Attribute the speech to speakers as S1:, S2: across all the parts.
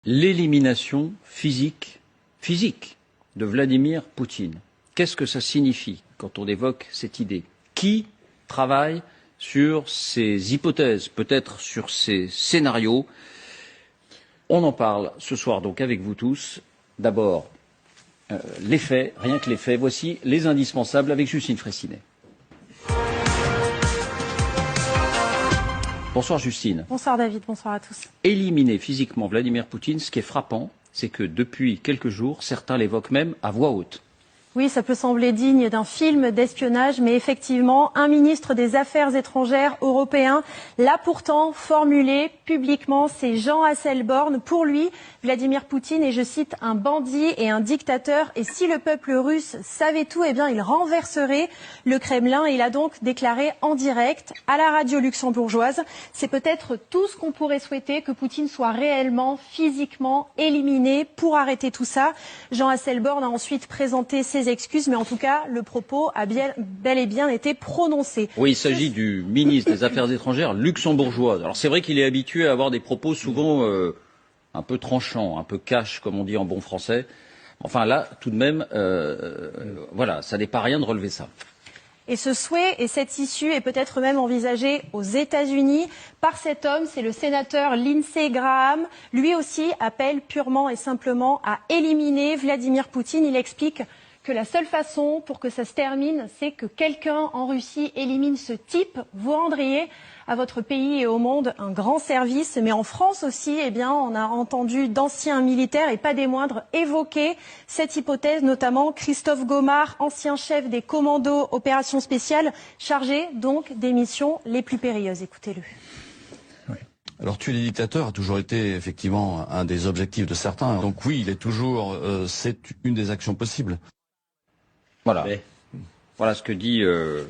S1: L'élimination physique de Vladimir Poutine. Qu'est-ce que ça signifie quand on évoque cette idée? Qui travaille sur ces hypothèses, peut-être sur ces scénarios? On en parle ce soir donc avec vous tous. D'abord, les faits, rien que les faits. Voici les indispensables avec Justine Fraissinet. Bonsoir Justine.
S2: Bonsoir David, bonsoir à tous.
S1: Éliminer physiquement Vladimir Poutine, ce qui est frappant, c'est que depuis quelques jours, certains l'évoquent même à voix haute.
S2: Oui, ça peut sembler digne d'un film d'espionnage, mais effectivement, un ministre des Affaires étrangères européen l'a pourtant formulé publiquement, c'est Jean Asselborn. Pour lui, Vladimir Poutine est, je cite, un bandit et un dictateur. Et si le peuple russe savait tout, eh bien, il renverserait le Kremlin. Il a donc déclaré en direct à la radio luxembourgeoise. C'est peut-être tout ce qu'on pourrait souhaiter, que Poutine soit réellement, physiquement éliminé pour arrêter tout ça. Jean Asselborn a ensuite présenté ses excuses, mais en tout cas, le propos a bel et bien été prononcé.
S1: Oui, il s'agit du ministre des Affaires étrangères luxembourgeois. Alors c'est vrai qu'il est habitué à avoir des propos souvent un peu tranchants, un peu cash, comme on dit en bon français. Enfin là, tout de même, voilà, ça n'est pas rien de relever ça.
S2: Et ce souhait et cette issue est peut-être même envisagée aux États-Unis par cet homme, c'est le sénateur Lindsey Graham. Lui aussi appelle purement et simplement à éliminer Vladimir Poutine. Il explique que la seule façon pour que ça se termine, c'est que quelqu'un en Russie élimine ce type. Vous rendriez à votre pays et au monde un grand service. Mais en France aussi, eh bien, on a entendu d'anciens militaires, et pas des moindres, évoquer cette hypothèse, notamment Christophe Gomard, ancien chef des commandos opérations spéciales, chargé donc des missions les plus périlleuses. Écoutez-le.
S3: Alors tuer les dictateurs a toujours été effectivement un des objectifs de certains. Donc oui, il est toujours, c'est une des actions possibles.
S1: Voilà. Voilà ce que dit le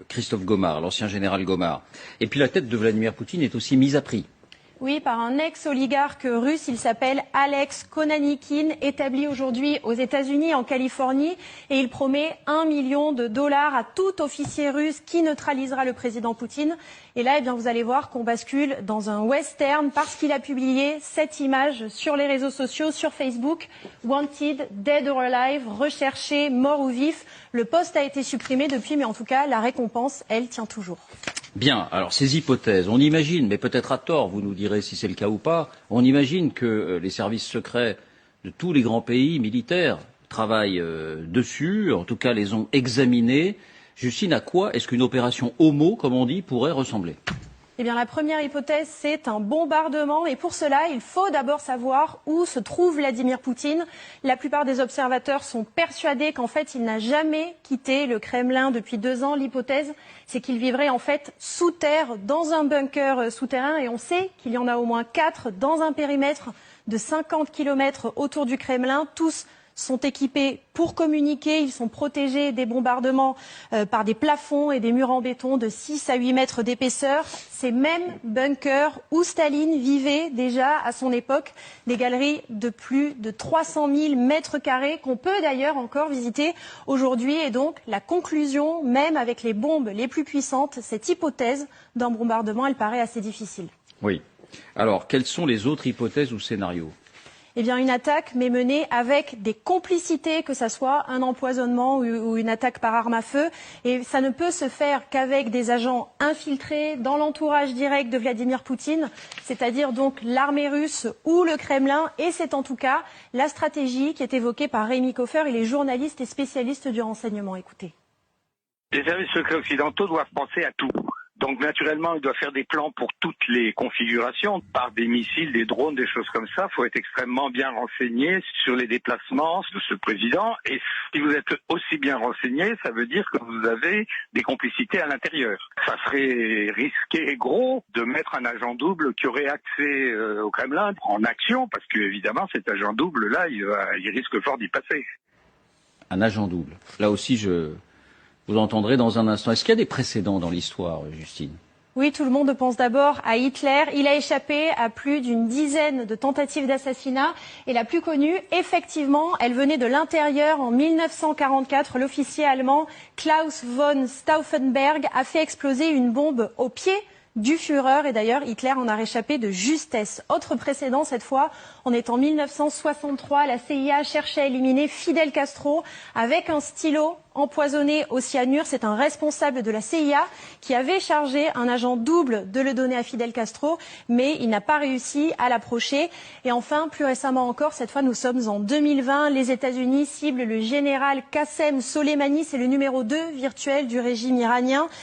S1: Christophe Gomard, l'ancien général Gomard. Et puis la tête de Vladimir Poutine est aussi mise à prix.
S2: Oui, par un ex-oligarque russe, il s'appelle Alex Konanikin, établi aujourd'hui aux États-Unis, en Californie, et il promet $1 million à tout officier russe qui neutralisera le président Poutine. Et là, eh bien, vous allez voir qu'on bascule dans un western parce qu'il a publié cette image sur les réseaux sociaux, sur Facebook. Wanted, dead or alive, recherché, mort ou vif. Le post a été supprimé depuis, mais en tout cas, la récompense, elle, tient toujours.
S1: Bien, alors ces hypothèses, on imagine, mais peut-être à tort, vous nous direz si c'est le cas ou pas, on imagine que les services secrets de tous les grands pays militaires travaillent dessus, en tout cas les ont examinés. Justine, à quoi est-ce qu'une opération homo, comme on dit, pourrait ressembler ?
S2: Eh bien, la première hypothèse, c'est un bombardement. Et pour cela, il faut d'abord savoir où se trouve Vladimir Poutine. La plupart des observateurs sont persuadés qu'en fait, il n'a jamais quitté le Kremlin depuis 2 ans. L'hypothèse, c'est qu'il vivrait en fait sous terre, dans un bunker souterrain. Et on sait qu'il y en a au moins 4 dans un périmètre de 50 km autour du Kremlin. Tous sont équipés pour communiquer, ils sont protégés des bombardements par des plafonds et des murs en béton de 6 à 8 mètres d'épaisseur. Ces mêmes bunkers où Staline vivait déjà à son époque, des galeries de plus de 300 000 mètres carrés qu'on peut d'ailleurs encore visiter aujourd'hui. Et donc la conclusion, même avec les bombes les plus puissantes, cette hypothèse d'un bombardement, elle paraît assez difficile.
S1: Oui. Alors, quelles sont les autres hypothèses ou scénarios ?
S2: Eh bien, une attaque, mais menée avec des complicités, que ça soit un empoisonnement ou une attaque par arme à feu. Et ça ne peut se faire qu'avec des agents infiltrés dans l'entourage direct de Vladimir Poutine, c'est-à-dire donc l'armée russe ou le Kremlin. Et c'est en tout cas la stratégie qui est évoquée par Rémi Koffer. Il est journaliste et spécialiste du renseignement. Écoutez.
S4: Les services secrets occidentaux doivent penser à tout. Donc naturellement, il doit faire des plans pour toutes les configurations, par des missiles, des drones, des choses comme ça. Il faut être extrêmement bien renseigné sur les déplacements de ce président. Et si vous êtes aussi bien renseigné, ça veut dire que vous avez des complicités à l'intérieur. Ça serait risqué et gros de mettre un agent double qui aurait accès au Kremlin en action, parce que évidemment, cet agent double-là, il risque fort d'y passer.
S1: Un agent double. Là aussi, vous entendrez dans un instant. Est-ce qu'il y a des précédents dans l'histoire, Justine ?
S2: Oui, tout le monde pense d'abord à Hitler. Il a échappé à plus d'une dizaine de tentatives d'assassinat. Et la plus connue, effectivement, elle venait de l'intérieur en 1944. L'officier allemand Klaus von Stauffenberg a fait exploser une bombe au pied du Führer. Et d'ailleurs, Hitler en a réchappé de justesse. Autre précédent, cette fois, on est en 1963. La CIA cherchait à éliminer Fidel Castro avec un stylo empoisonné au cyanure. C'est un responsable de la CIA qui avait chargé un agent double de le donner à Fidel Castro, mais il n'a pas réussi à l'approcher. Et enfin, plus récemment encore, cette fois nous sommes en 2020, les États-Unis ciblent le général Qassem Soleimani, c'est le numéro 2 virtuel du régime iranien.